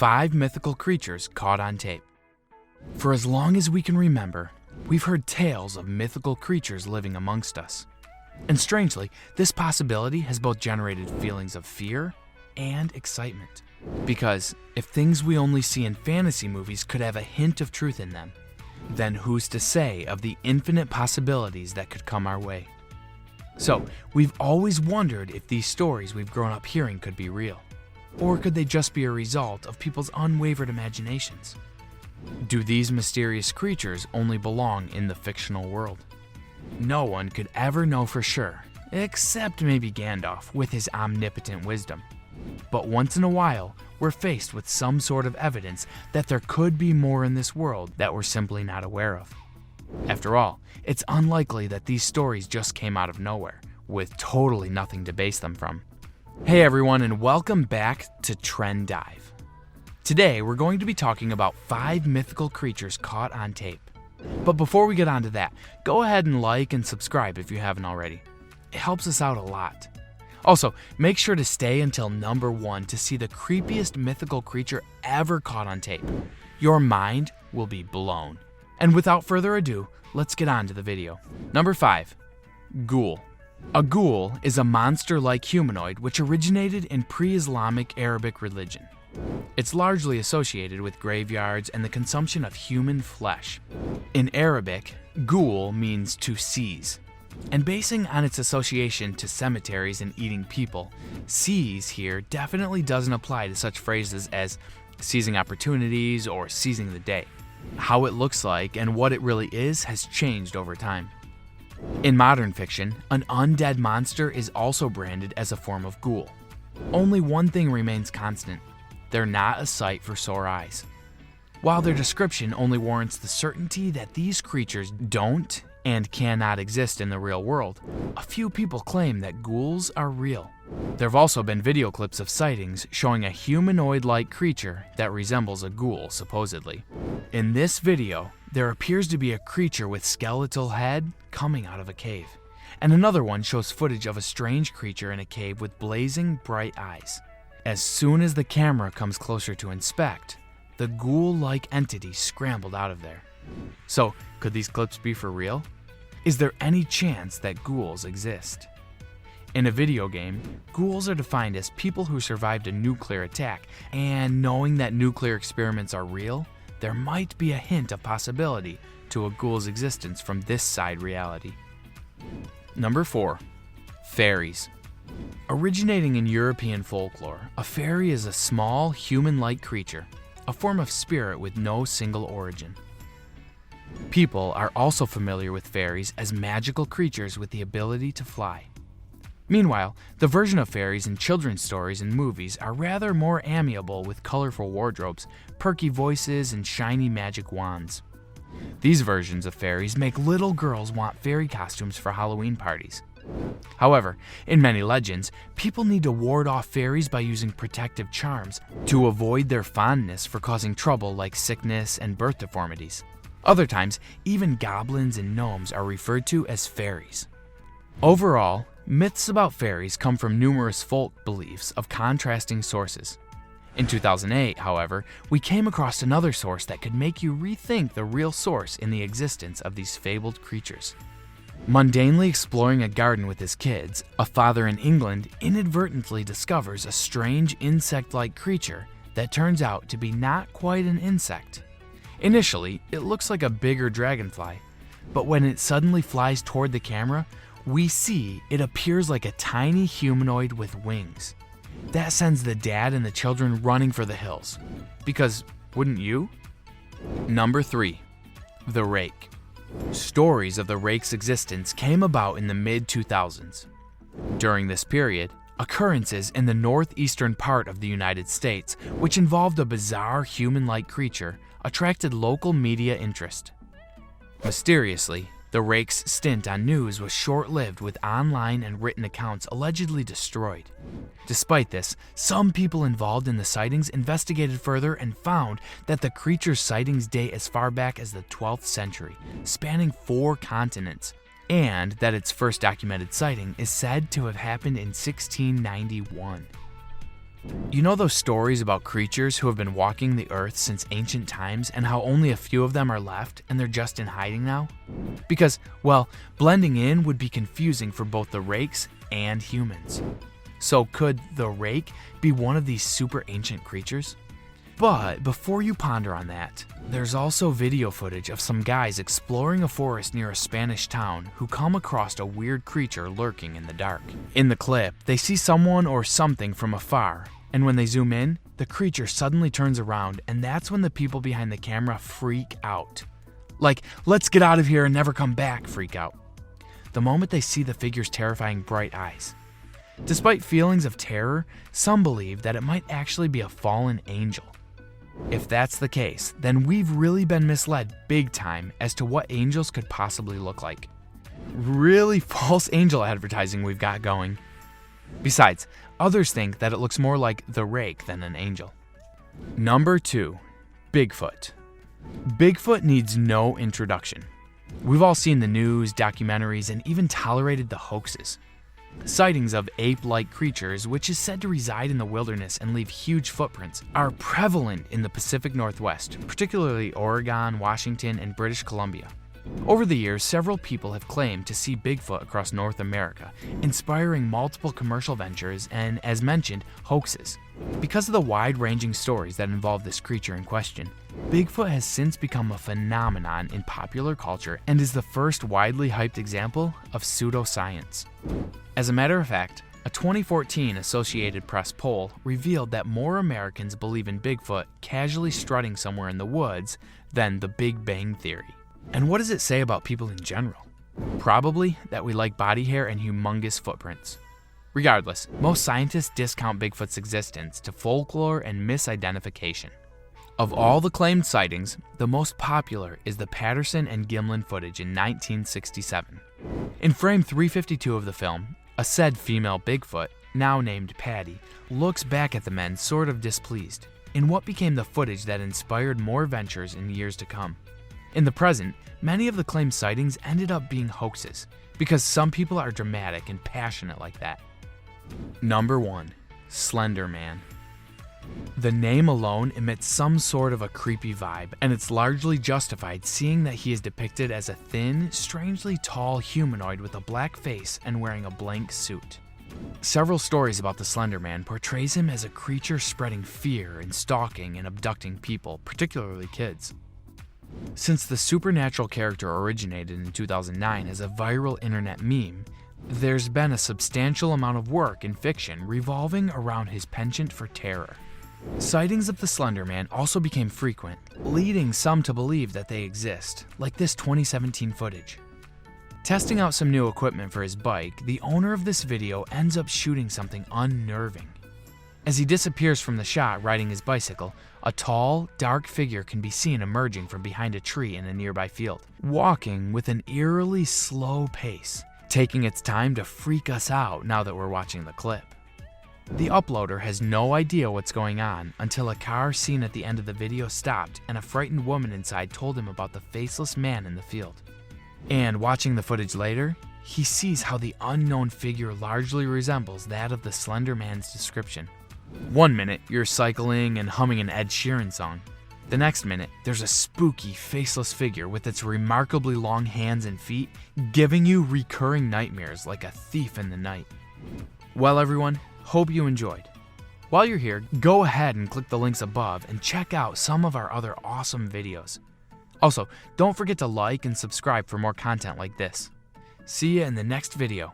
5 mythical creatures caught on tape. For as long as we can remember, we've heard tales of mythical creatures living amongst us. And strangely, this possibility has both generated feelings of fear and excitement. Because if things we only see in fantasy movies could have a hint of truth in them, then who's to say of the infinite possibilities that could come our way? So, we've always wondered if these stories we've grown up hearing could be real. Or could they just be a result of people's unwavered imaginations? Do these mysterious creatures only belong in the fictional world? No one could ever know for sure, except maybe Gandalf with his omnipotent wisdom. But once in a while, we're faced with some sort of evidence that there could be more in this world that we're simply not aware of. After all, it's unlikely that these stories just came out of nowhere, with totally nothing to base them from. Hey everyone, and welcome back to Trend Dive. Today, we're going to be talking about 5 mythical creatures caught on tape. But before we get on to that, go ahead and like and subscribe if you haven't already. It helps us out a lot. Also, make sure to stay until number 1 to see the creepiest mythical creature ever caught on tape. Your mind will be blown. And without further ado, let's get on to the video. Number 5. Ghoul. A ghoul is a monster-like humanoid which originated in pre-Islamic Arabic religion. It's largely associated with graveyards and the consumption of human flesh. In Arabic, ghoul means to seize. And basing on its association to cemeteries and eating people, seize here definitely doesn't apply to such phrases as seizing opportunities or seizing the day. How it looks like and what it really is has changed over time. In modern fiction, an undead monster is also branded as a form of ghoul. Only one thing remains constant: they're not a sight for sore eyes. While their description only warrants the certainty that these creatures don't and cannot exist in the real world, a few people claim that ghouls are real. There have also been video clips of sightings showing a humanoid-like creature that resembles a ghoul, supposedly. In this video, there appears to be a creature with skeletal head coming out of a cave, and another one shows footage of a strange creature in a cave with blazing bright eyes. As soon as the camera comes closer to inspect, the ghoul-like entity scrambled out of there. So, could these clips be for real? Is there any chance that ghouls exist? In a video game, ghouls are defined as people who survived a nuclear attack, and knowing that nuclear experiments are real, there might be a hint of possibility to a ghoul's existence from this side reality. Number 4. Fairies. Originating in European folklore, a fairy is a small, human-like creature, a form of spirit with no single origin. People are also familiar with fairies as magical creatures with the ability to fly. Meanwhile, the version of fairies in children's stories and movies are rather more amiable with colorful wardrobes, perky voices, and shiny magic wands. These versions of fairies make little girls want fairy costumes for Halloween parties. However, in many legends, people need to ward off fairies by using protective charms to avoid their fondness for causing trouble like sickness and birth deformities. Other times, even goblins and gnomes are referred to as fairies. Overall, myths about fairies come from numerous folk beliefs of contrasting sources. In 2008, however, we came across another source that could make you rethink the real source in the existence of these fabled creatures. Mundanely exploring a garden with his kids, a father in England inadvertently discovers a strange insect-like creature that turns out to be not quite an insect. Initially, it looks like a bigger dragonfly, but when it suddenly flies toward the camera, we see it appears like a tiny humanoid with wings. That sends the dad and the children running for the hills. Because wouldn't you? Number 3. The Rake. Stories of the Rake's existence came about in the mid-2000s. During this period, occurrences in the northeastern part of the United States, which involved a bizarre human-like creature, attracted local media interest. Mysteriously, the Rake's stint on news was short-lived, with online and written accounts allegedly destroyed. Despite this, some people involved in the sightings investigated further and found that the creature's sightings date as far back as the 12th century, spanning 4 continents, and that its first documented sighting is said to have happened in 1691. You know those stories about creatures who have been walking the earth since ancient times and how only a few of them are left and they're just in hiding now? Because, well, blending in would be confusing for both the Rakes and humans. So could the Rake be one of these super ancient creatures? But before you ponder on that, there's also video footage of some guys exploring a forest near a Spanish town who come across a weird creature lurking in the dark. In the clip, they see someone or something from afar, and when they zoom in, the creature suddenly turns around, and that's when the people behind the camera freak out. Like, let's get out of here and never come back freak out. The moment they see the figure's terrifying bright eyes. Despite feelings of terror, some believe that it might actually be a fallen angel. If that's the case, then we've really been misled big time as to what angels could possibly look like. Really false angel advertising we've got going. Besides, others think that it looks more like the Rake than an angel. Number 2, Bigfoot. Bigfoot needs no introduction. We've all seen the news, documentaries, and even tolerated the hoaxes. Sightings of ape-like creatures, which is said to reside in the wilderness and leave huge footprints, are prevalent in the Pacific Northwest, particularly Oregon, Washington, and British Columbia. Over the years, several people have claimed to see Bigfoot across North America, inspiring multiple commercial ventures and, as mentioned, hoaxes. Because of the wide-ranging stories that involve this creature in question, Bigfoot has since become a phenomenon in popular culture and is the first widely hyped example of pseudoscience. As a matter of fact, a 2014 Associated Press poll revealed that more Americans believe in Bigfoot casually strutting somewhere in the woods than the Big Bang Theory. And what does it say about people in general? Probably that we like body hair and humongous footprints. Regardless, most scientists discount Bigfoot's existence to folklore and misidentification. Of all the claimed sightings, the most popular is the Patterson and Gimlin footage in 1967. In frame 352 of the film, a said female Bigfoot, now named Patty, looks back at the men sort of displeased, in what became the footage that inspired more ventures in years to come. In the present, many of the claimed sightings ended up being hoaxes, because some people are dramatic and passionate like that. Number 1, Slender Man. The name alone emits some sort of a creepy vibe, and it's largely justified seeing that he is depicted as a thin, strangely tall humanoid with a black face and wearing a blank suit. Several stories about the Slender Man portrays him as a creature spreading fear and stalking and abducting people, particularly kids. Since the supernatural character originated in 2009 as a viral internet meme, there's been a substantial amount of work in fiction revolving around his penchant for terror. Sightings of the Slender Man also became frequent, leading some to believe that they exist, like this 2017 footage. Testing out some new equipment for his bike, the owner of this video ends up shooting something unnerving. As he disappears from the shot riding his bicycle, a tall, dark figure can be seen emerging from behind a tree in a nearby field, walking with an eerily slow pace, taking its time to freak us out now that we're watching the clip. The uploader has no idea what's going on until a car seen at the end of the video stopped and a frightened woman inside told him about the faceless man in the field. And watching the footage later, he sees how the unknown figure largely resembles that of the Slender Man's description. One minute, you're cycling and humming an Ed Sheeran song. The next minute, there's a spooky, faceless figure with its remarkably long hands and feet, giving you recurring nightmares like a thief in the night. Well, everyone, hope you enjoyed. While you're here, go ahead and click the links above and check out some of our other awesome videos. Also, don't forget to like and subscribe for more content like this. See you in the next video.